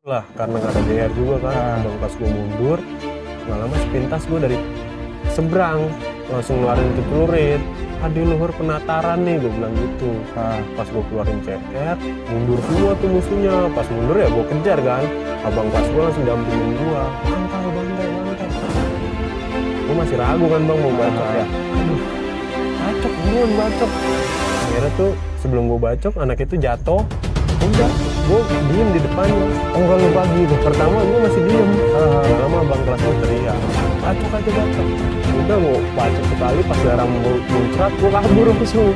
Lah karena nggak ada DR juga kan, abang kelas gue mundur, nggak lama sepintas gue dari seberang langsung ngeluarin itu celurit. Adi luhur penataran nih, gue bilang gitu. Pas gue keluarin ceker, mundur semua tuh musuhnya. Pas mundur ya gue kejar kan, abang kelas gue langsung dampingin gue, bantai bantai bantai. Gue masih ragu kan bang mau bacok ya, aduh bacok buruan bacok. Akhirnya tuh sebelum gue bacok anak itu jatuh, udah gue diem di depannya. Enggak lu pagi tuh, pertama gue masih diem. Lama abang kelas gue teriak, bacok aja bacok. Udah gue bacok sekali, pas darah muncrat gue kabur langsung.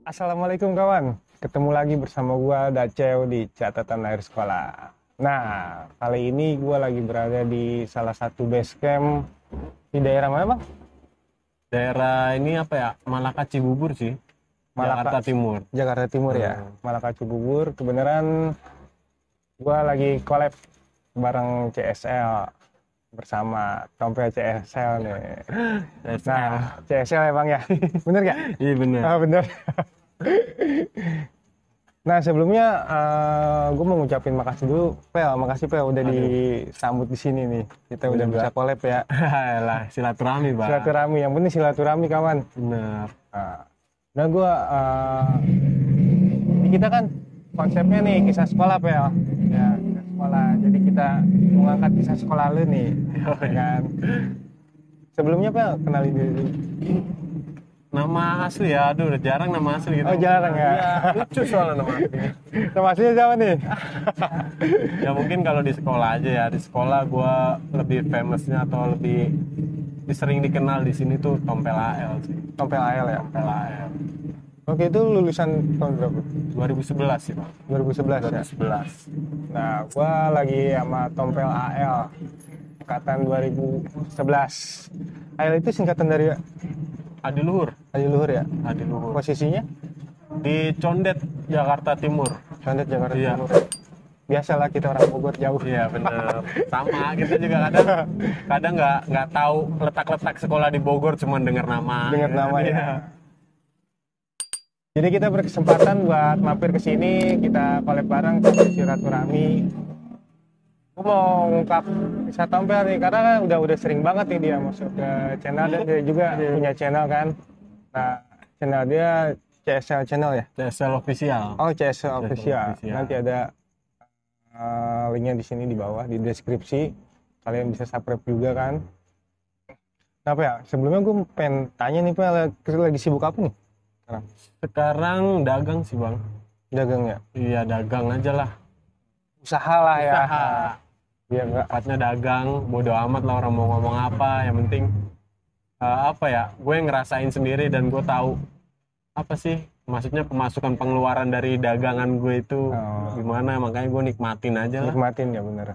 Assalamualaikum kawan, ketemu lagi bersama gua Daceo di Catatan Akhir Sekolah. Nah, kali ini gua lagi berada di salah satu base camp di daerah mana bang? Daerah ini apa ya, Malaka Cibubur sih, Jakarta Timur. Jakarta Timur ya, Malaka Cibubur. Kebenaran gua lagi collab bareng CSL bersama Tompel CSL nih. Nah, CSL ya bang ya, bener gak? Iya bener. Ah bener. Nah sebelumnya gue mau ngucapin makasih dulu makasih Pel udah disambut di sini nih, kita udah bisa collab ya. Lah silaturahmi bang. Silaturahmi, yang penting silaturahmi kawan. Bener. Nah gue kita kan konsepnya nih kisah sekolah Pel ya, kisah sekolah, jadi kita mengangkat kisah sekolah lu nih kan. Sebelumnya Pel kenalin dulu nama asli ya, aduh udah jarang nama asli gitu. Oh jarang ya? Lucu soalnya nama aslinya. Nama aslinya siapa nih? Ya mungkin kalau di sekolah aja ya, di sekolah gue lebih famousnya atau lebih sering dikenal di sini tuh Tompel AL sih. Tompel AL ya? Tompel AL. Oke, itu lulusan tahun berapa? 2011 sih bang. 2011 ya? 2011. Nah, gua lagi sama Tompel AL angkatan 2011. AL itu singkatan dari Adiluhur. Adiluhur ya? Adiluhur. Posisinya? Di Condet, Jakarta Timur. Condet, Jakarta Iya. Timur. Biasalah kita orang Bogor jauh. Iya bener. Sama, kita juga kadang nggak tahu letak-letak sekolah di Bogor, cuma dengar nama. Dengar nama ya. Iya. Jadi kita berkesempatan buat mampir ke sini, kita collab bareng, kita silaturahmi. Gue mau ngungkap kisah Tompel nih, karena kan udah sering banget nih dia masuk ke channel, dan dia juga punya channel kan. Nah, channel dia CSL channel ya? CSL official. Oh, CSL official. Official. Nanti ada linknya di sini di bawah di deskripsi. Kalian bisa subscribe juga kan. Nah, Pak ya, sebelumnya gue pengen tanya nih Pak, lagi sibuk apa nih? Sekarang dagang sih bang. Dagang ya? Iya dagang aja lah. Usaha lah ya. Usaha. Iya enggak. Tepatnya dagang. Bodo amat lah orang mau ngomong apa. Yang penting apa ya? Gue ngerasain sendiri dan gue tahu apa sih? Maksudnya pemasukan pengeluaran dari dagangan gue itu gimana? Makanya gue nikmatin aja lah. Nikmatin ya bener.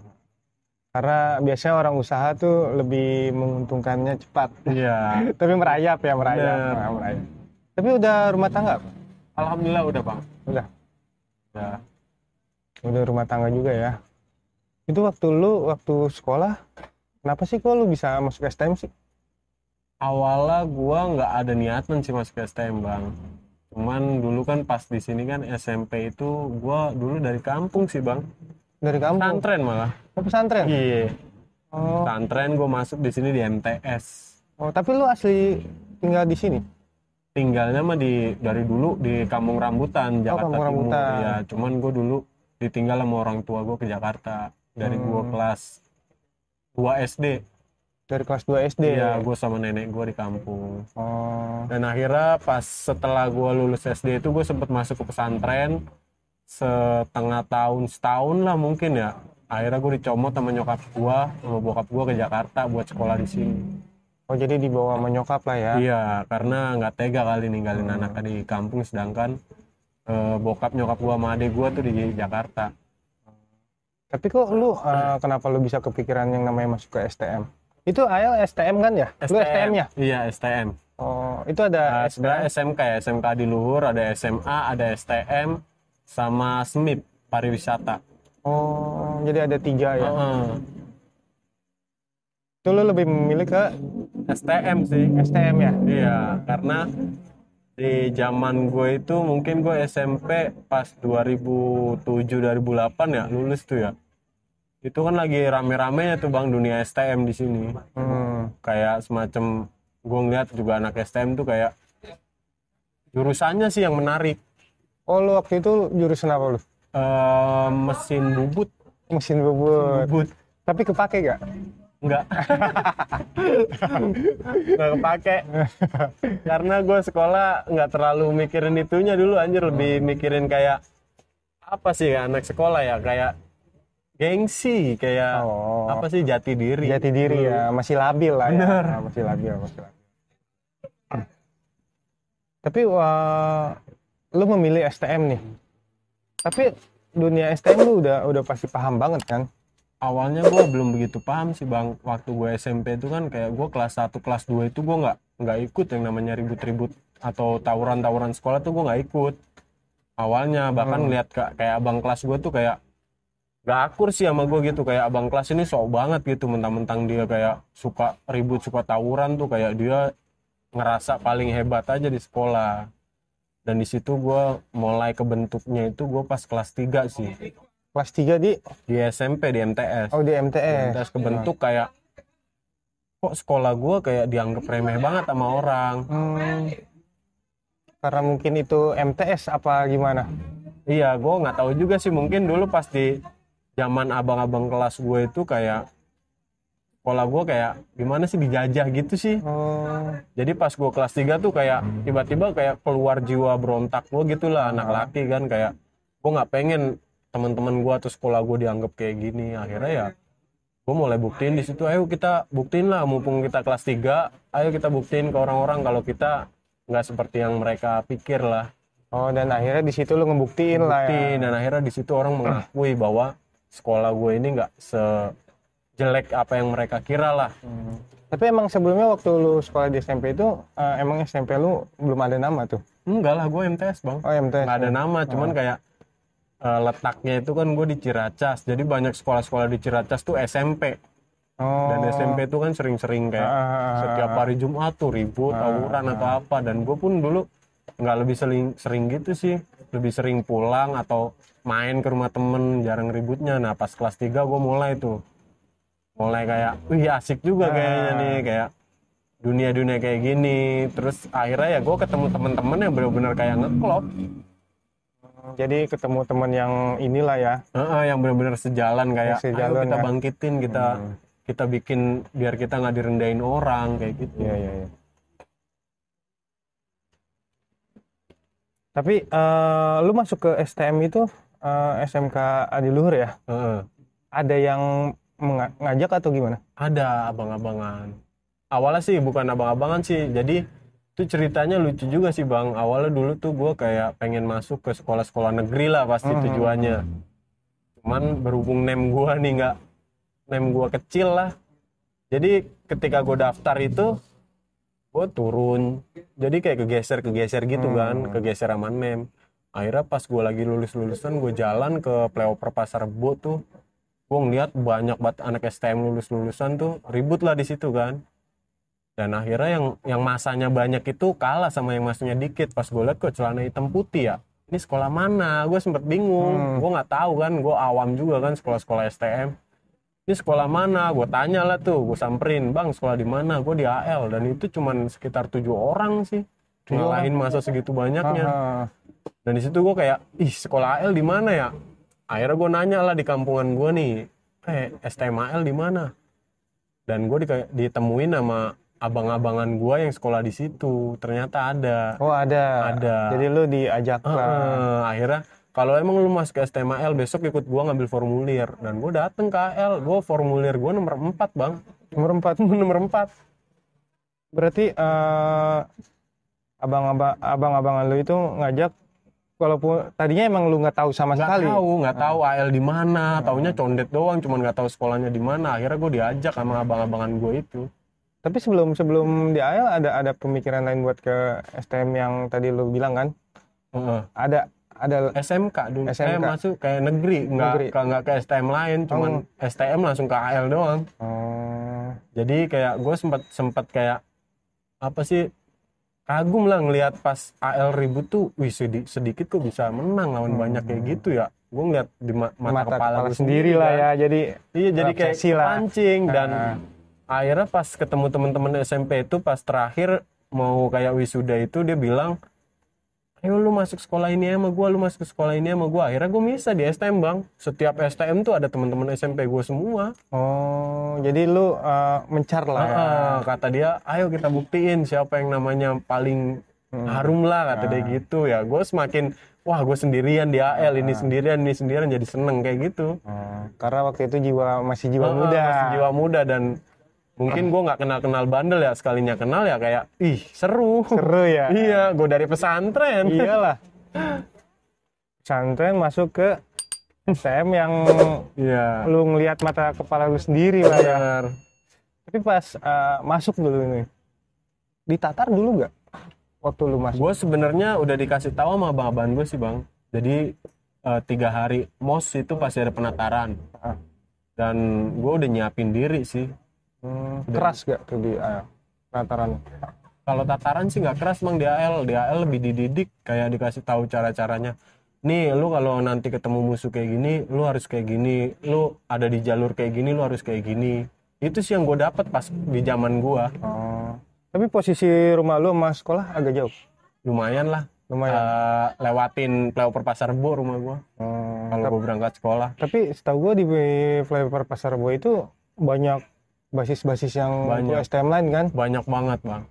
Karena biasanya orang usaha tuh lebih menguntungkannya cepat. Iya. Tapi merayap ya, merayap. Tapi udah rumah tangga? Alhamdulillah udah bang. Udah. Ya. Udah rumah tangga juga ya. Itu waktu sekolah, kenapa sih kok lu bisa masuk STM sih? Awalnya gua nggak ada niatan sih masuk STM bang. Cuman dulu kan pas di sini kan SMP itu gua dulu dari kampung sih bang. Dari kampung? Pesantren malah. Oh, pesantren? Iya. Oh. Pesantren gua masuk di sini di MTS. Oh, tapi lu asli tinggal di sini? Tinggalnya mah dari dulu di Kampung Rambutan, Jakarta Kampung Timur. Rambutan. Ya, cuman gua dulu ditinggal sama orang tua gua ke Jakarta dari gua kelas 2 SD. Dari kelas 2 SD? Iya, gua sama nenek gua di kampung. Oh. Dan akhirnya pas setelah gue lulus SD itu gue sempet masuk ke pesantren setahun lah mungkin ya. Akhirnya gue dicomot sama nyokap gue, sama bokap gue ke Jakarta buat sekolah di sini. Oh jadi dibawa sama nyokap lah ya? Iya, karena nggak tega kali ninggalin anaknya di kampung, sedangkan bokap nyokap gue sama adik gue tuh di Jakarta. Tapi kok lu kenapa lu bisa kepikiran yang namanya masuk ke STM? Itu AL STM kan ya? Lu STM-nya? Iya, STM. Oh, itu ada sebenarnya SMK ya, SMK di Luhur, ada SMA, ada STM, sama SMIP, pariwisata. Oh, jadi ada 3 ya? Itu lu lebih memilih ke STM sih. STM ya? Iya, karena di zaman gue itu mungkin gue SMP pas 2007-2008 ya lulus tuh ya. Itu kan lagi rame-ramenya tuh Bang dunia STM di sini. Kayak semacam gue ngeliat juga anak STM tuh kayak jurusannya sih yang menarik. Oh, lu waktu itu jurusan apa lu? Mesin bubut. Mesin bubut. Tapi kepake gak? Enggak. Nggak kepake. Karena gue sekolah nggak terlalu mikirin itunya dulu anjir, lebih mikirin kayak apa sih anak sekolah ya, kayak gengsi, kayak apa sih, jati diri Ya, masih labil lah. Bener. Ya. Masih labil. Tapi lu memilih STM nih. Tapi dunia STM lu udah pasti paham banget kan? Awalnya gue belum begitu paham sih Bang. Waktu gue SMP itu kan kayak gue kelas 1, kelas 2 itu gue nggak ikut yang namanya ribut-ribut atau tawuran-tawuran sekolah tuh gue nggak ikut. Awalnya bahkan lihat kayak abang kelas gue tuh kayak gak akur sih sama gue gitu, kayak abang kelas ini sok banget gitu, mentang-mentang dia kayak suka ribut, suka tawuran tuh kayak dia ngerasa paling hebat aja di sekolah. Dan di situ gue mulai kebentuknya itu gue pas kelas 3 sih. Kelas 3 di SMP, di MTS. Oh, di MTS. MTS kebentuk kayak kok sekolah gue kayak dianggap remeh banget sama orang. Karena mungkin itu MTS apa gimana? Iya, gue nggak tahu juga sih, mungkin dulu pas di zaman abang-abang kelas gue itu kayak sekolah gue kayak gimana sih, dijajah gitu sih. Jadi pas gue kelas 3 tuh kayak tiba-tiba kayak keluar jiwa berontak gue gitulah, anak laki kan, kayak gue nggak pengen teman-teman gue atau sekolah gue dianggap kayak gini. Akhirnya ya gue mulai buktiin di situ, ayo kita buktiin lah, mumpung kita kelas 3, ayo kita buktiin ke orang-orang kalau kita nggak seperti yang mereka pikir lah. Oh, dan akhirnya di situ lu ngebuktiin lah ya. Dan akhirnya di situ orang mengakui bahwa sekolah gue ini nggak sejelek apa yang mereka kira lah. Tapi emang sebelumnya waktu lu sekolah di SMP itu emang SMP lu belum ada nama tuh? Enggak lah, gue MTS Bang. Oh, MTS. Nggak ada nama, cuman kayak letaknya itu kan gue di Ciracas, jadi banyak sekolah-sekolah di Ciracas tuh SMP. Dan SMP itu kan sering-sering kayak setiap hari Jumat tuh ribut, tawuran atau apa. Dan gue pun dulu nggak lebih sering gitu sih, lebih sering pulang atau main ke rumah temen, jarang ributnya. Nah pas kelas 3 gue mulai kayak wih asik juga kayaknya nih, kayak dunia-dunia kayak gini. Terus akhirnya ya gue ketemu temen-temen yang benar-benar kayak ngeklop. Jadi ketemu teman yang inilah ya. Yang benar-benar sejalan, kayak ayo kita ya. bangkitin, kita bikin biar kita nggak direndahin orang kayak gitu. Iya. Tapi lu masuk ke STM itu SMK Adiluhur ya? Ada yang ngajak atau gimana? Ada abang-abangan. Awalnya sih bukan abang-abangan sih, jadi itu ceritanya lucu juga sih Bang. Awalnya dulu tuh gue kayak pengen masuk ke sekolah-sekolah negeri lah pasti tujuannya. Cuman berhubung nem gue nih nem gue kecil lah. Jadi ketika gue daftar itu gue turun, jadi kayak kegeser gitu kan, kegeser sama nem. Akhirnya pas gue lagi lulusan gue jalan ke Playoper Pasar Rebo tuh, gue ngeliat banyak banget anak STM lulusan tuh ribut lah di situ kan. Dan akhirnya yang masanya banyak itu kalah sama yang masanya dikit. Pas gue liat kok celana hitam putih ya, ini sekolah mana? Gue sempet bingung, gue nggak tahu kan, gue awam juga kan sekolah-sekolah STM. Ini sekolah mana? Gue tanya lah tuh, gue samperin, bang sekolah di mana? Gue di AL, dan itu cuman sekitar 7 orang sih, ngalahin masa segitu banyaknya. Dan di situ gue kayak, ih sekolah AL di mana ya? Akhirnya gue nanya lah di kampungan gue nih, STM AL di mana? Dan gue ditemuin sama abang-abangan gue yang sekolah di situ. Ternyata ada. Oh ada. Jadi lu diajak lah. Akhirnya kalau emang lu masuk ke STM AL, besok ikut gue ngambil formulir. Dan gue dateng ke AL, gue formulir gue nomor 4 Bang. Nomor 4? Nomor 4. Berarti abang-abangan lu itu ngajak, walaupun tadinya emang lu nggak tahu sama sekali. Nggak tahu AL di mana, taunya condet doang, cuman nggak tahu sekolahnya di mana. Akhirnya gue diajak sama abang-abangan gue itu. Tapi sebelum di AL ada pemikiran lain buat ke STM yang tadi lu bilang kan? Ada SMK dulu. Saya masuk kayak negeri, nggak ke STM lain, cuman STM langsung ke AL doang. Jadi kayak gue sempat kayak apa sih, kagum lah ngelihat pas AL ribut tuh, wih sedikit kok bisa menang lawan banyak kayak gitu ya. Gue ngeliat di mata kepala gue sendiri lah kan. ya. Jadi Iya, jadi kayak pancing. Dan akhirnya pas ketemu teman-teman SMP itu pas terakhir mau kayak wisuda itu, dia bilang, ayo lu masuk sekolah ini sama gue, lu masuk sekolah ini sama gue. Akhirnya gue bisa di STM bang. Setiap STM tuh ada teman-teman SMP gue semua. Oh, jadi lu mencar lah ya. Kata dia, ayo kita buktiin siapa yang namanya paling harum lah, kata dia gitu ya. Gue semakin, wah gue sendirian di AL, ini sendirian, jadi seneng kayak gitu. Karena waktu itu masih jiwa muda. Masih jiwa muda, dan mungkin gue nggak kenal bandel ya, sekalinya kenal ya kayak, ih seru ya. Iya, gue dari pesantren. Iyalah. Pesantren masuk ke STM yang lu ngelihat mata kepala lu sendiri lah ya. Tapi pas masuk dulu ini, ditatar dulu nggak waktu lu masuk? Gue sebenarnya udah dikasih tahu sama abang-abang gue sih bang. Jadi 3 hari MOS itu pasti ada penataran. Dan gue udah nyiapin diri sih. Keras gak tuh di tataran? Kalau tataran sih nggak keras bang. Di AL lebih dididik, kayak dikasih tahu cara-caranya. Nih lu kalau nanti ketemu musuh kayak gini, lu harus kayak gini. Lu ada di jalur kayak gini, lu harus kayak gini. Itu sih yang gue dapet pas di zaman gue. Tapi posisi rumah lu sama sekolah agak jauh? Lumayan lah. Lewatin flyover Pasar Rebo rumah gue. Kalau gue berangkat sekolah. Tapi setahu gue di flyover Pasar Rebo itu banyak basis-basis yang STM lain kan? Banyak banget bang.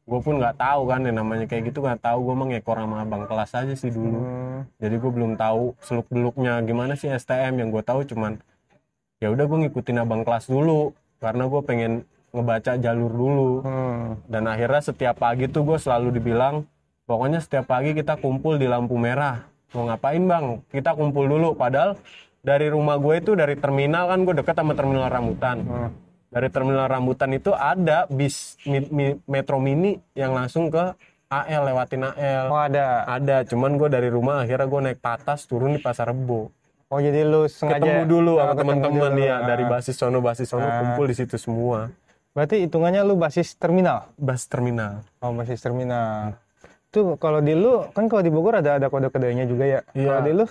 Gue pun nggak tahu kan yang namanya kayak gitu, nggak tahu. Gue mengekor sama abang kelas aja sih dulu. Jadi gue belum tahu seluk beluknya gimana sih STM. Yang gue tahu cuman ya udah gue ngikutin abang kelas dulu karena gue pengen ngebaca jalur dulu. Dan akhirnya setiap pagi tuh gue selalu dibilang, pokoknya setiap pagi kita kumpul di lampu merah. Mau ngapain bang? Kita kumpul dulu. Padahal dari rumah gue itu, dari terminal kan, gue deket sama terminal rambutan. Dari terminal rambutan itu ada bis metro mini yang langsung ke AL, lewatin AL. Oh ada? Ada, cuman gue dari rumah akhirnya gue naik patas turun di Pasar Rebo. Oh jadi lu sengaja ketemu dulu sama teman-teman ya, dari basis sono kumpul di situ semua. Berarti hitungannya lu basis terminal? Basis terminal. Oh basis terminal. Tuh kalau di lu, kan kalau di Bogor ada kode-kodenya juga ya? Iya. Kalau di lu?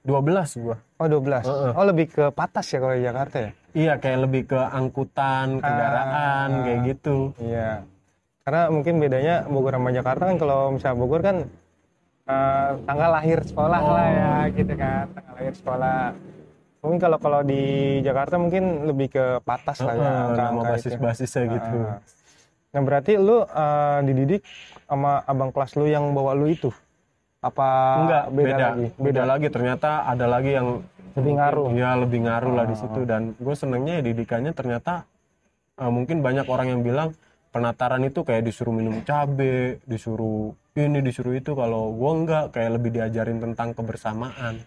12 gua. Oh 12. Oh lebih ke patas ya kalau di Jakarta ya? Iya, kayak lebih ke angkutan, kendaraan, kayak gitu. Iya. Karena mungkin bedanya Bogor sama Jakarta kan, kalau misalnya Bogor kan tanggal lahir sekolah lah ya gitu kan, tanggal lahir sekolah. Mungkin kalau di Jakarta mungkin lebih ke patas lah ya. Nama basis-basisnya gitu. Nah berarti lu dididik sama abang kelas lu yang bawa lu itu? Apa enggak, beda lagi? Ternyata ada lagi yang lebih ngaruh. Iya, lebih ngaruh lah di situ. Dan gue senengnya ya didikannya ternyata mungkin banyak orang yang bilang penataran itu kayak disuruh minum cabe, disuruh ini, disuruh itu. Kalau gue enggak, kayak lebih diajarin tentang kebersamaan.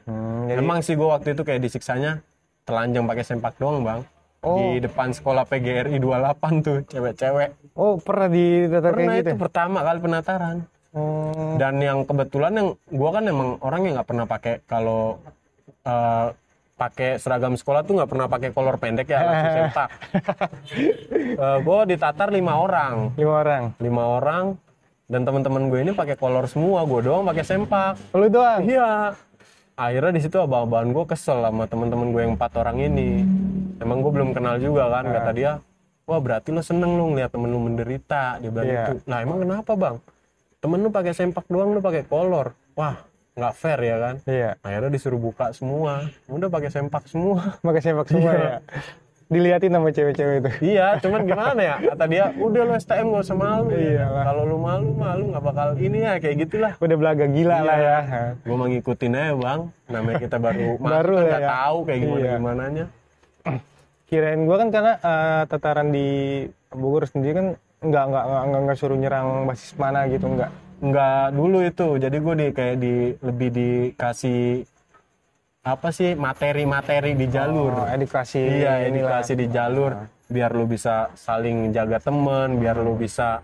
Emang sih gue waktu itu kayak disiksanya telanjang pakai sempak doang bang. Di depan sekolah PGRI 28 tuh, cewek-cewek. Oh pernah ditatar kayak gitu? Itu pertama kali penataran. Dan yang kebetulan yang gue kan emang orang yang nggak pernah pakai, kalau pakai seragam sekolah tuh nggak pernah pakai kolor pendek ya, langsung sempak. Gue ditatar 5 orang. 5 orang. Dan teman-teman gue ini pakai kolor semua, gue doang pakai sempak. Lu doang? Iya. Akhirnya di situ abang-abang gue kesel sama teman-teman gue yang 4 orang ini. Emang gue belum kenal juga kan, kata dia, wah berarti lo seneng lo ngeliat temen lo menderita. Dia bilang gitu. Nah emang kenapa bang? Temen lu pakai sempak doang, lu pakai kolor. Wah, nggak fair ya kan? Iya. Akhirnya disuruh buka semua. Udah pakai sempak semua. Pakai sempak semua ya. Diliatin sama cewek-cewek itu. Iya, cuman gimana ya? Kata dia, udah lu STM gak usah malu. Iya. Kalau lu malu nggak bakal ini ya, kayak gitulah. Udah belaga gila lah ya. Gue mau ngikutin aja bang. Namanya kita baru nggak tahu kayak gimananya. Kirain gue kan karena tataran di Bogor sendiri kan nggak suruh nyerang basis mana gitu, nggak dulu itu. Jadi gue lebih dikasih apa sih, materi di jalur. Edukasi. Iya, edukasi di jalur biar lu bisa saling jaga temen, biar lu bisa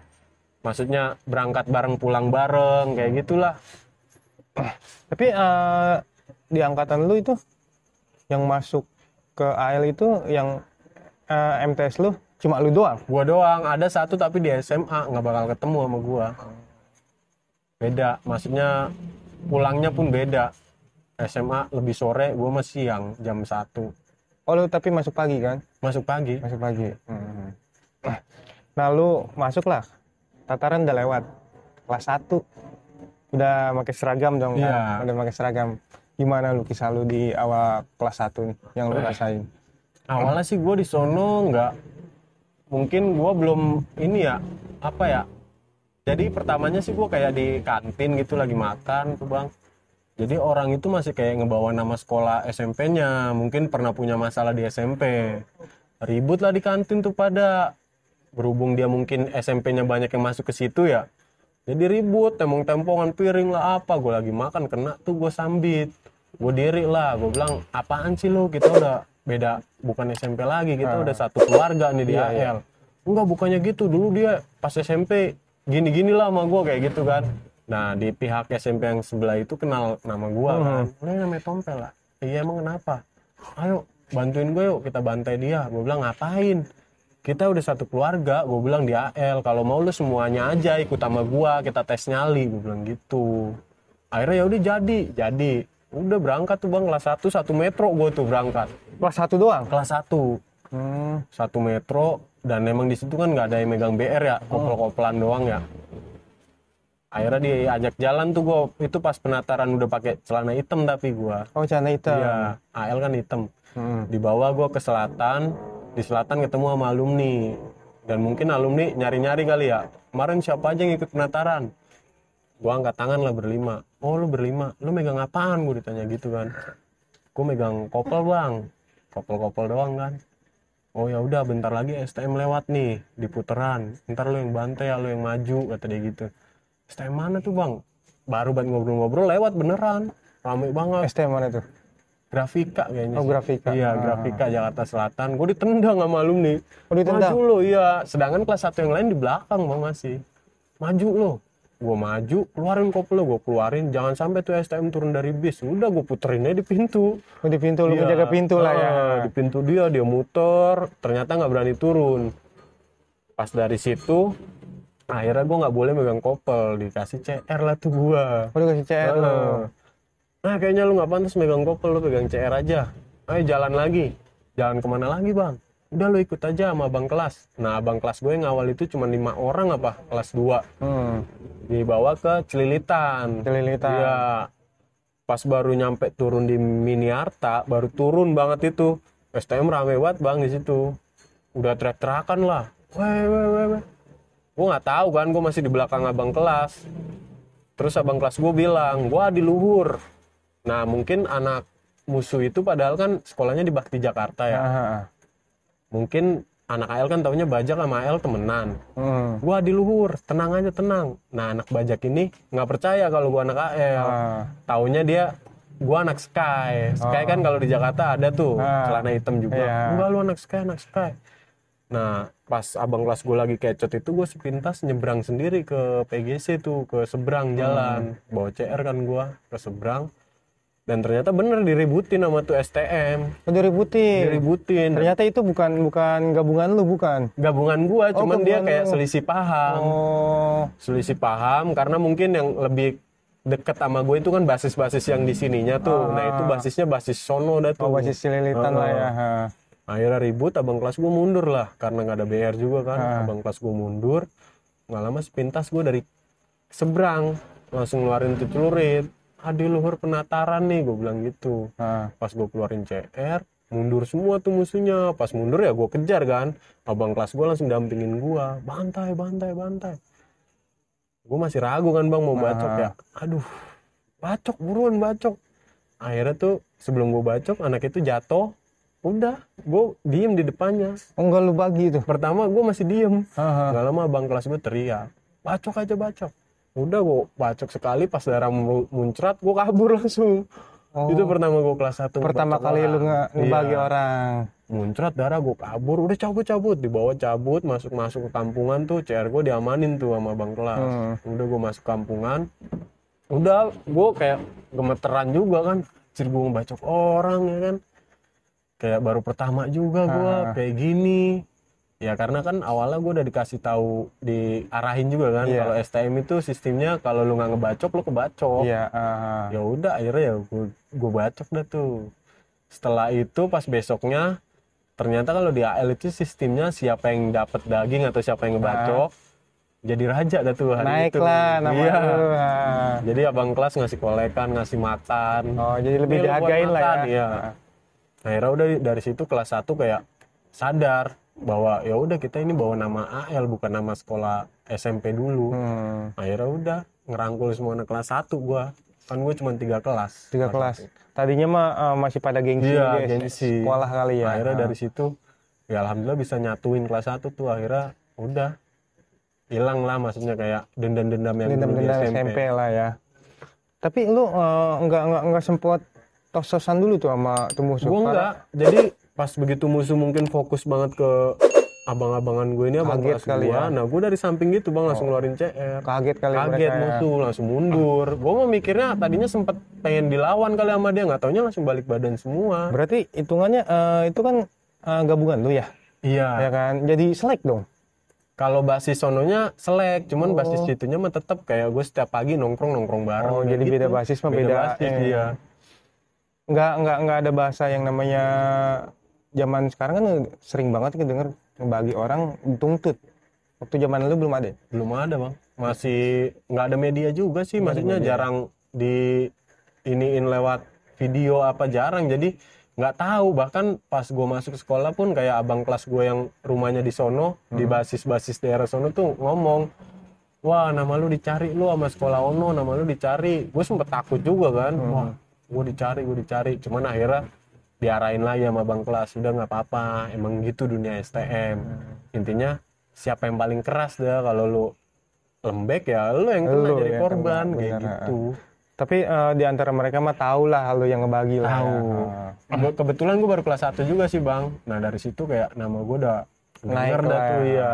maksudnya berangkat bareng pulang bareng kayak gitulah. Tapi di angkatan lu itu yang masuk ke AL itu yang MTS lu Cuma lu doang? Gua doang, ada satu tapi di SMA nggak bakal ketemu sama gua. Beda, maksudnya pulangnya pun beda. SMA lebih sore, gua masih siang jam 1. Oh lu tapi masuk pagi kan? Masuk pagi. Masuk pagi. Nah lu masuk lah, tataran udah lewat. Kelas 1 udah pakai seragam dong kan? Udah pakai seragam. Gimana lu kisah lu di awal kelas 1 nih yang lu rasain? Awalnya sih gua di sono nggak, mungkin gua belum ini ya, apa ya, jadi pertamanya sih gua kayak di kantin gitu lagi makan tuh bang. Jadi orang itu masih kayak ngebawa nama sekolah SMP-nya, mungkin pernah punya masalah di SMP. Ribut lah di kantin tuh pada, berhubung dia mungkin SMP-nya banyak yang masuk ke situ ya. Jadi ribut, tempong-tempongan piring lah apa, gue lagi makan kena tuh gue sambit. Gue diri lah, gue bilang apaan sih lu, kita udah beda, bukan SMP lagi, kita udah satu keluarga nih di AL. Enggak, bukannya gitu, dulu dia pas SMP gini-gini lah sama gue kayak gitu kan. Nah di pihak SMP yang sebelah itu kenal nama gue kan, ini namanya Tompel lah. Iya emang kenapa? Ayo bantuin gue yuk, kita bantai dia. Gue bilang ngapain? Kita udah satu keluarga, gue bilang di AL. Kalau mau lu semuanya aja ikut sama gue, kita tes nyali, gue bilang gitu. Akhirnya ya udah jadi. Udah berangkat tuh bang, kelas 1 metro gue tuh berangkat. Kelas 1 doang? Kelas 1. 1 metro, dan emang di situ kan nggak ada yang megang BR ya, kopel-kopelan doang ya. Akhirnya diajak jalan tuh gue, itu pas penataran udah pakai celana hitam tapi gue. Oh celana hitam. Iya, AL kan hitam. Dibawa gue ke selatan, di selatan ketemu sama alumni. Dan mungkin alumni nyari-nyari kali ya, kemarin siapa aja yang ikut penataran. Gue angkat tangan lah berlima. Oh lu berlima, lu megang apaan? Gue ditanya gitu kan. Gue megang kopel bang, kopel-kopel doang kan. Oh ya udah bentar lagi STM lewat nih di puteran, ntar lu yang bantai ya, lu yang maju, kata dia gitu. STM mana tuh bang? Baru banget ngobrol-ngobrol lewat beneran, rame banget. STM mana tuh? Grafika kayaknya. Oh Grafika. Iya Grafika Jakarta Selatan. Gue ditendang sama alumni. Oh ditendang? Maju lo, iya. Sedangkan kelas 1 yang lain di belakang bang masih. Maju lo. Gue maju, keluarin kopel lo, gue keluarin. Jangan sampai tuh STM turun dari bis. Udah gue puterin aja di pintu. Oh di pintu, lu menjaga pintu lah ya. Di pintu dia muter. Ternyata nggak berani turun. Pas dari situ, akhirnya gue nggak boleh megang kopel, dikasih CR lah tuh gue. Oh dikasih CR lo. Nah kayaknya lu nggak pantas megang kopel, lu pegang CR aja. Ayo jalan lagi. Jalan kemana lagi bang? Udah lu ikut aja sama abang kelas. Nah abang kelas gue yang awal itu cuma 5 orang apa, kelas 2. Dibawa ke Celilitan. Iya. Pas baru nyampe turun di Miniarta, baru turun banget itu. STM rame banget bang di situ. Udah teriak-teriakan lah. Weh. Gue nggak tahu kan, gue masih di belakang abang kelas. Terus abang kelas gue bilang, gue di luhur. Nah mungkin anak musuh itu padahal kan sekolahnya di Bakti Jakarta ya. Mungkin anak AL kan taunya Bajak sama AL temenan. Gue di luhur, tenang aja tenang. Nah anak Bajak ini nggak percaya kalau gue anak AL. Taunya dia, gue anak Sky. Sky kan kalau di Jakarta ada tuh, celana hitam juga. Enggak lu anak Sky. Nah pas abang kelas gue lagi kecot itu, gue sepintas nyebrang sendiri ke PGC tuh, ke seberang jalan. Bawa CR kan gue ke seberang. Dan ternyata bener diributin sama tuh STM. Oh, diributin. Ternyata itu bukan gabungan lu, bukan? Gabungan gua, cuman dia kayak selisih paham. Selisih paham karena mungkin yang lebih deket sama gue itu kan basis-basis yang di sininya tuh. Nah itu basisnya basis sono dah tuh. Basis Celilitan lah ya. Akhirnya ribut, abang kelas gue mundur lah karena nggak ada BR juga kan. Abang kelas gue mundur. Nggak lama sepintas gue dari seberang langsung ngeluarin tuh celurit. Adi luhur penataran nih, gue bilang gitu. Pas gue keluarin CR, mundur semua tuh musuhnya. Pas mundur ya gue kejar kan. Abang kelas gue langsung dampingin gue. Bantai. Gue masih ragu kan bang mau bacok ya. Aduh, buruan bacok. Akhirnya tuh sebelum gue bacok, anak itu jatuh. Udah, gue diem di depannya. Oh enggak lu bagi tuh? Pertama gue masih diem. Gak lama abang kelas gue teriak. Bacok. Udah gue bacok sekali, pas darah muncrat gue kabur langsung. Itu pertama gue kelas 1. Pertama kali lu ngebagi orang. Muncrat darah, gue kabur, udah cabut. Dibawa cabut, masuk ke kampungan tuh, CR gue diamanin tuh sama bang kelas. Udah gue masuk kampungan. Udah gue kayak gemeteran juga kan. Ciri gue ngebacok orang ya kan. Kayak baru pertama juga gue kayak gini. Ya karena kan awalnya gue udah dikasih tahu, diarahin juga kan, Iya. kalau STM itu sistemnya kalau lu nggak ngebacok lu kebacok. Iya. Ya udah akhirnya ya gue bacok dah tuh. Setelah itu pas besoknya ternyata kalau di AL itu sistemnya siapa yang dapat daging atau siapa yang ngebacok jadi raja dah tuh hari Naik itu. lah nama Iya. lu. Jadi abang kelas ngasih kolekan, ngasih makan. Oh, jadi lebih Ini lu buat dihargain lah ya. makan, iya. Akhirnya udah dari situ kelas 1 kayak sadar bahwa ya udah kita ini bawa nama AL bukan nama sekolah SMP dulu. Akhirnya udah ngerangkul semua anak kelas 1 gua. Kan gue cuma 3 kelas. 3 kelas. Tadinya mah masih pada gengsi Iya, guys. gengsi. Sekolah kali ya. Akhirnya dari situ ya alhamdulillah bisa nyatuin kelas 1 tuh, akhirnya udah hilang lah, maksudnya kayak dendam-dendam yang dulu di dendam-dendam SMP lah ya. Tapi lu nggak sempet tos-tosan dulu tuh sama tuh musuh? Gue enggak. Jadi pas begitu musuh mungkin fokus banget ke abang-abangan gue ini, abang Kaget kelas kali gue. ya. Nah gue dari samping gitu bang langsung ngeluarin CR. Kaget kali Kaget mereka ya. musuh langsung mundur. Gue mau mikirnya tadinya sempet pengen dilawan kali sama dia, nggak taunya langsung balik badan semua. Berarti hitungannya itu kan gabungan lu ya? Iya. Ya kan? Jadi selek dong? Kalau basis sononya selek, cuman basis situnya mah tetap kayak gue setiap pagi nongkrong bareng. Oh, kayak jadi beda basis mah beda. basis, iya. Nggak ada bahasa yang namanya zaman sekarang kan sering banget denger ngebagi orang dituntut. Waktu zaman lu belum ada? Belum ada bang, masih nggak ada media juga sih, maksudnya jarang di iniin lewat video apa, jarang, jadi nggak tahu. Bahkan pas gue masuk sekolah pun kayak abang kelas gue yang rumahnya di sono, di basis daerah sono tuh ngomong, wah nama lu dicari lu sama sekolah ono, nama lu dicari. Gue sempet takut juga kan, wah gue dicari, cuman akhirnya diarahin lagi sama abang kelas, udah nggak apa-apa, emang gitu dunia STM. Intinya siapa yang paling keras dah, kalau lu lembek ya lu yang kena jadi korban, kayak gitu. Tapi di antara mereka mah tahu lah lu yang ngebagi lah. Tahu. Kebetulan gue baru kelas 1 juga sih bang. Nah dari situ kayak nama gue udah Naik dah lah. tuh ya.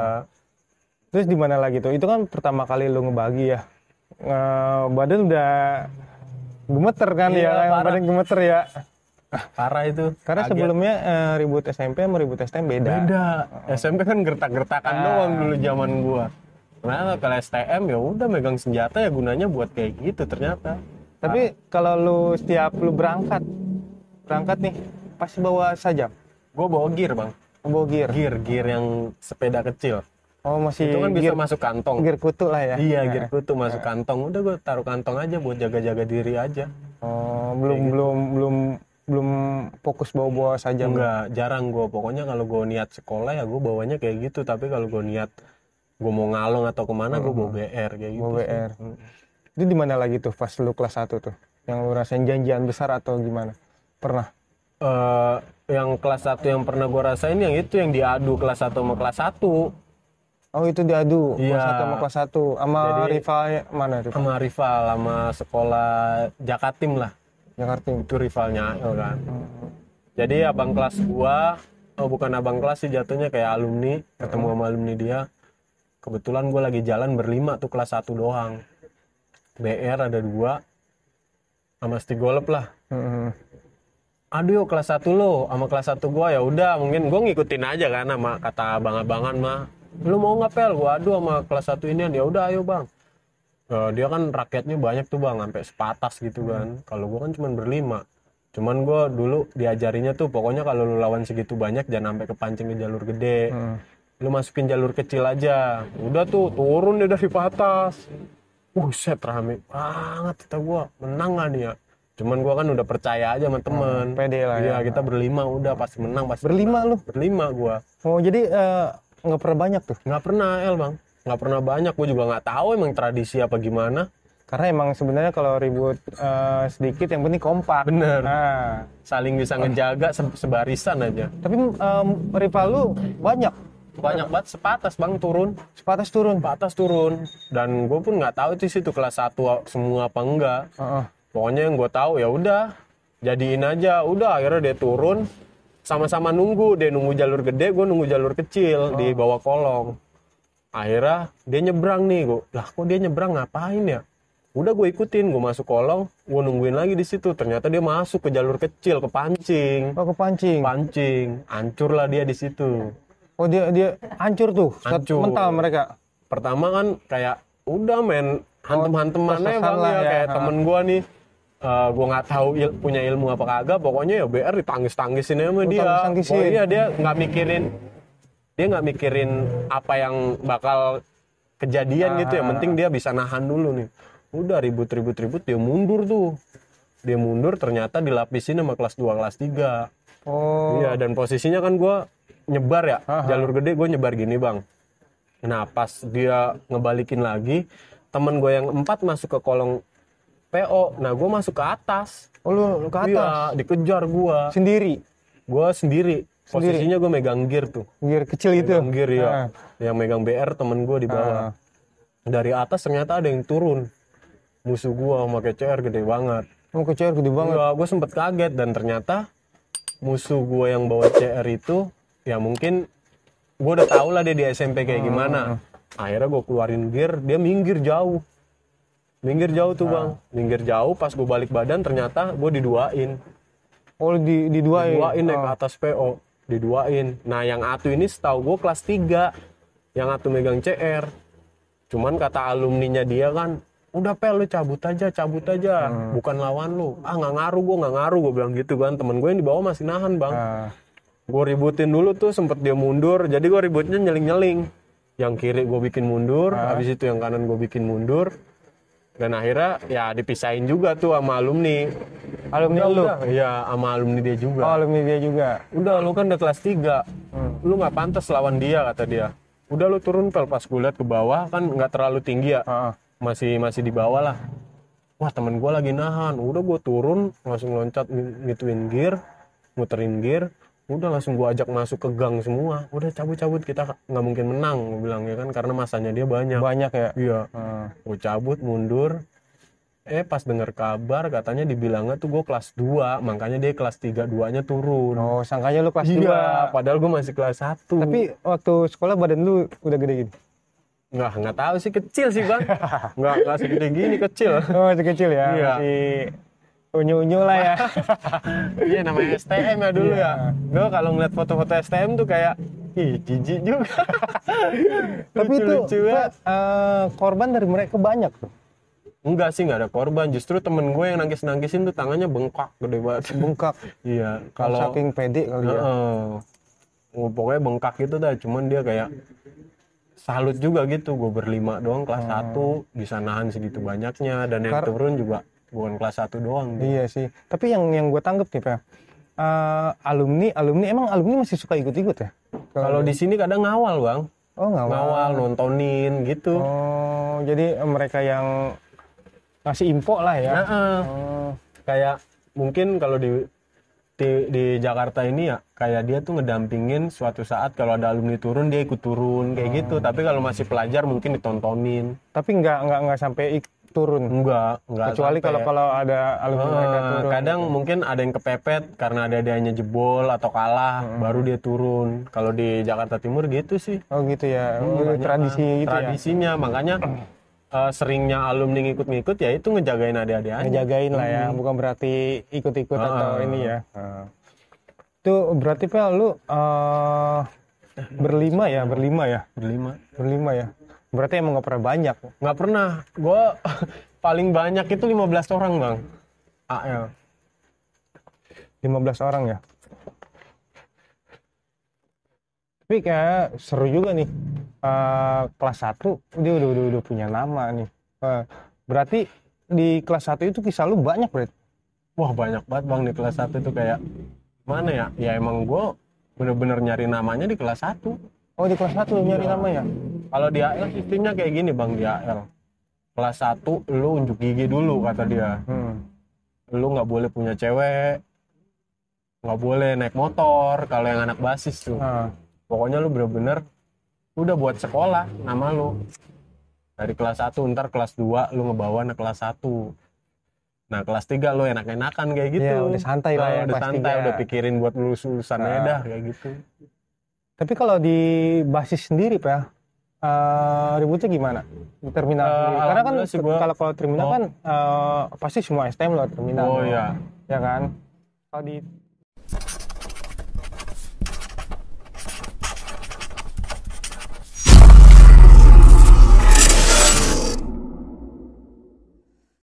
Terus di mana lagi tuh? Itu kan pertama kali lu ngebagi ya. Badan udah gemeter kan Iya, ya, parah. badan gemeter ya. Parah itu. Karena Kaget. sebelumnya ribut SMP sama ribut STM beda. Beda. SMP kan gertak-gertakan doang dulu zaman gua. Nah kalau STM ya udah megang senjata ya gunanya buat kayak gitu ternyata. Tapi kalau lu setiap lu berangkat nih pasti bawa sajam. Gua bawa gear bang. Bawa gear. Gear yang sepeda kecil. Oh, masih Itu kan bisa gear, masuk kantong. gear kutu lah ya. Iya gear kutu masuk kantong. Udah gua taruh kantong aja buat jaga-jaga diri aja. Oh, belum fokus bawa sajam. Enggak, jarang gue. Pokoknya kalau gue niat sekolah ya gue bawanya kayak gitu. Tapi kalau gue niat gue mau ngalong atau kemana gue bawa BR kayak gitu. Bawa BR. Itu di mana lagi tuh pas lu kelas 1 tuh? Yang lu rasain janjian besar atau gimana? Pernah? Yang kelas 1 yang pernah gue rasain yang itu, yang diadu kelas 1 sama kelas 1. Oh, itu diadu Iya. kelas 1 sama kelas 1 sama Jadi, rivalnya mana tuh? Sama rival, sama sekolah Jakatim lah. Jakarta. Itu rivalnya AL kan. Jadi abang kelas gua, bukan abang kelas sih jatuhnya, kayak alumni, ketemu sama alumni dia. Kebetulan gua lagi jalan berlima tuh kelas 1 doang. BR ada 2 sama Stigolep lah. Aduh yuk kelas 1 lo sama kelas 1 gua, ya udah mungkin gua ngikutin aja kan sama kata abang-abangan mah. Lu mau nggak Pel? Gua adu sama kelas 1 ini, ya udah ayo bang. Dia kan rakyatnya banyak tuh bang, sampai sepatas gitu kan. Kalau gua kan cuma berlima. Cuman gua dulu diajarinya tuh pokoknya kalau lu lawan segitu banyak jangan sampai kepancing ke jalur gede. Lu masukin jalur kecil aja. Udah tuh turun dia dari patas. Set rame banget, kata gua menang gak nih ya. Cuman gua kan udah percaya aja sama temen. Pede lah Iya, ya. kita berlima udah pasti menang, pasti Berlima lu? berlima gua. Oh, jadi nggak pernah banyak tuh? Nggak pernah El bang, nggak pernah banyak. Gua juga nggak tahu emang tradisi apa gimana. Karena emang sebenarnya kalau ribut sedikit yang penting kompak. Bener. Nah, Saling bisa ngejaga sebarisan aja. tapi rival lu banyak. Banyak banget sepatas bang turun. Sepatas turun. Dan gue pun nggak tahu itu situ kelas 1 semua apa enggak. Pokoknya yang gue tahu ya udah jadiin aja. Udah akhirnya dia turun, sama-sama nunggu. Dia nunggu jalur gede, gue nunggu jalur kecil di bawah kolong. Akhirnya dia nyebrang nih, lah kok dia nyebrang ngapain ya? Udah gue ikutin, gue masuk kolong, gue nungguin lagi di situ. Ternyata dia masuk ke jalur kecil, kepancing. Oh, kepancing. Pancing, hancur lah dia di situ. Oh, Oh dia hancur tuh, Hancur. mental mereka. Pertama kan kayak udah main hantem-hantemannya bang ya, kayak temen gua nih. Gua nggak tahu punya ilmu apa kagak, pokoknya ya BR ditangis-tangisin sama dia. Pokoknya dia nggak mikirin apa yang bakal kejadian gitu, yang penting dia bisa nahan dulu nih. Udah ribut dia mundur tuh. Dia mundur ternyata dilapisin sama kelas 2 kelas 3. Oh. Iya, dan posisinya kan gua nyebar ya, jalur gede gue nyebar gini bang. Nah pas dia ngebalikin lagi, temen gue yang 4 masuk ke kolong PO, nah gue masuk ke atas. Oh lu ke atas? Iya, dikejar gue. Sendiri? Gue sendiri. Posisinya gue megang gear tuh. Gear kecil itu? Megang gear ya. Yang megang BR temen gue di bawah. Dari atas ternyata ada yang turun. Musuh gue pakai CR gede banget. Mau ke CR gede banget? Iya, gue sempet kaget dan ternyata musuh gue yang bawa CR itu ya mungkin gue udah tau lah dia di SMP kayak gimana. Akhirnya gue keluarin gear, dia minggir jauh tuh bang. Minggir jauh, pas gue balik badan ternyata gue diduain. Oh diduain? Diduain naik ke atas PO, diduain. Nah yang Atu ini setahu gue kelas 3, yang Atu megang CR. Cuman kata alumninya dia kan, udah Pel lu cabut aja, bukan lawan lu. Nggak ngaruh gue bilang gitu kan. Temen gue yang di bawah masih nahan bang. Gue ributin dulu tuh, sempet dia mundur, jadi gue ributnya nyeling-nyeling. Yang kiri gue bikin mundur, habis itu yang kanan gue bikin mundur. Dan akhirnya ya dipisahin juga tuh sama alumni. Alumni lu? Iya, sama alumni dia juga. Oh, alumni dia juga. Udah, lu kan udah kelas 3. Lu nggak pantas lawan dia, kata dia. Udah lu turun Pel, pas gue liat ke bawah kan nggak terlalu tinggi ya. Masih di bawah lah. Wah, temen gue lagi nahan. Udah gue turun, langsung loncat ngituin gear, muterin gear. Udah langsung gue ajak masuk ke gang semua. Udah cabut, kita nggak mungkin menang, gue bilang ya kan, karena masanya dia banyak ya. Iya. Gue cabut mundur. Pas denger kabar katanya dibilangnya tuh gue kelas 2, makanya dia kelas 3 2-nya turun. Oh, sangkanya lu kelas 2. Iya, padahal gue masih kelas 1. Tapi waktu sekolah badan lu udah gede gitu? Nggak tahu sih, kecil sih bang. nggak segede gini, kecil. Oh, masih kecil ya. Iya. Masih unyu-unyu lah ya. Iya, namanya STM ya dulu ya. Gue kalau ngeliat foto-foto STM tuh kayak jijik juga. Tapi itu korban dari mereka banyak tuh. Enggak sih, nggak ada korban. Justru temen gue yang nangis-nangisin tuh tangannya bengkak gede banget. Bengkak? Iya. Kalau saking pede kali ya. Pokoknya bengkak gitu dah. Cuman dia kayak salut juga gitu. Gue berlima doang kelas 1 bisa nahan segitu banyaknya, dan yang turun juga bukan kelas 1 doang. Iya sih. Tapi yang gue tanggep nih Pak, alumni emang alumni masih suka ikut-ikut ya? Kalau di sini kadang ngawal bang. Oh, ngawal, nontonin gitu. Oh, jadi mereka yang ngasih info lah ya. Kayak mungkin kalau di Jakarta ini ya, kayak dia tuh ngedampingin suatu saat kalau ada alumni turun dia ikut turun kayak gitu. Tapi kalau masih pelajar mungkin ditontonin. Tapi nggak sampai turun. Enggak kecuali kalau ada alumni mereka turun. Kadang mungkin ada yang kepepet karena ada-adanya jebol atau kalah, baru dia turun. Kalau di Jakarta Timur gitu sih. Oh gitu ya. Tradisi gitu ya. Tradisinya, makanya seringnya alumni ngikut-ngikut ya itu ngejagain adik-adik aja. Ngejagain lah ya, bukan berarti ikut-ikut atau ini ya. Itu berarti Pel lu berlima ya? Berlima ya. Berarti emang nggak pernah banyak? Nggak pernah. Gue paling banyak itu 15 orang bang. AL. 15 orang ya? Tapi kayak seru juga nih. Kelas 1 dia udah punya nama nih. Berarti di kelas 1 itu kisah lu banyak berarti? Wah banyak banget bang di kelas 1 itu, kayak mana ya? Ya emang gue bener-bener nyari namanya di kelas 1. Oh di kelas 1 lu nyari namanya? Kalau di AL sistemnya kayak gini bang, di AL. Kelas 1 lu unjuk gigi dulu kata dia. Lu nggak boleh punya cewek, nggak boleh naik motor kalau yang anak basis tuh. Pokoknya lu bener-bener udah buat sekolah nama lu. Dari kelas 1 ntar kelas 2 lu ngebawa anak kelas 1. Nah kelas 3 lu enak-enakan kayak gitu. Ya, udah santai lah ya. Udah santai, udah pikirin buat lulus-lulusan aja dah kayak gitu. Tapi kalau di basis sendiri Pak, ributnya gimana? Di terminal sendiri. Karena kan kalau terminal kan pasti semua STM loh terminal. Oh iya. Ya kan? Kalau di